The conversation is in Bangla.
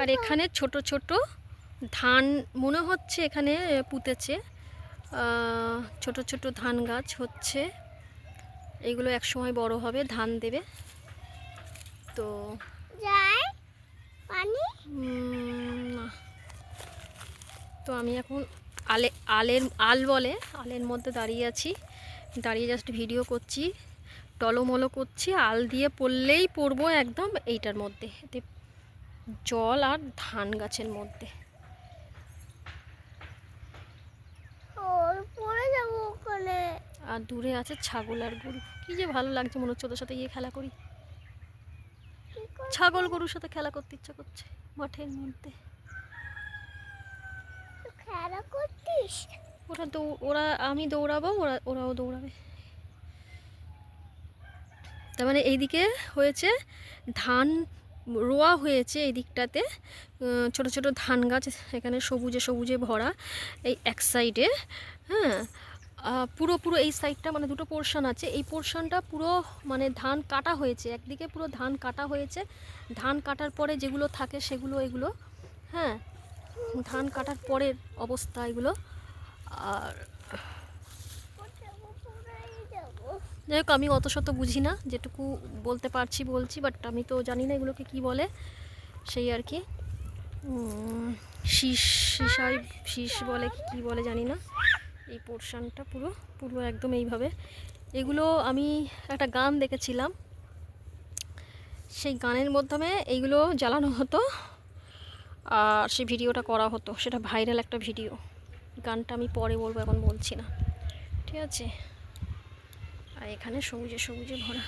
আর এখানে ছোট ছোট ধান মনে হচ্ছে এখানে পুঁতেছে, ছোট ছোট ধান গাছ হচ্ছে। এইগুলো একসময় বড় হবে, ধান দেবে। তো না, তো আমি এখন আলের মধ্যে দাঁড়িয়ে আছি, দাঁড়িয়ে জাস্ট ভিডিও করছি, টলমলো করছি। আল দিয়ে পড়লেই পড়বো একদম এইটার মধ্যে, এতে জল আর ধান গাছের মধ্যে। আর দূরে আছে ছাগল আর গরু। কি যে ভালো লাগছে, মনে হচ্ছে ওদের সাথে গিয়ে খেলা করি। ছাগল গরুর সাথে খেলা করতে ইচ্ছা করছে মাঠের মধ্যে। খেলা করতিস? ওরা আমি দৌড়াবো, ওরাও দৌড়াবে। তার মানে এইদিকে হয়েছে ধান রোয়া হয়েছে, এই দিকটাতে ছোট ছোট ধান গাছ এখানে সবুজে সবুজে ভরা এই এক সাইডে। হ্যাঁ, পুরো এই সাইডটা মানে দুটো পোর্শন আছে, এই পোর্শনটা পুরো মানে ধান কাটা হয়েছে, একদিকে পুরো ধান কাটা হয়েছে। ধান কাটার পরে যেগুলো থাকে সেগুলো এগুলো, হ্যাঁ, ধান কাটার পরের অবস্থা এগুলো। আর যাই হোক, আমি অত শত বুঝি না, যেটুকু বলতে পারছি বলছি, বাট আমি তো জানি না এগুলোকে কি বলে, সেই আর কি। শীষ বলে কি বলে জানি না। এই পোর্শনটা পুরো পুরো একদম এইভাবে। এগুলো আমি একটা গান দেখেছিলাম, সেই গানের মাধ্যমে এইগুলো জ্বালানো হতো আর সেই ভিডিওটা করা হতো, সেটা ভাইরাল একটা ভিডিও। গানটা আমি পরে বলবো, এখন বলছি না, ঠিক আছে। আর এখানে সবুজে সবুজে ভরা।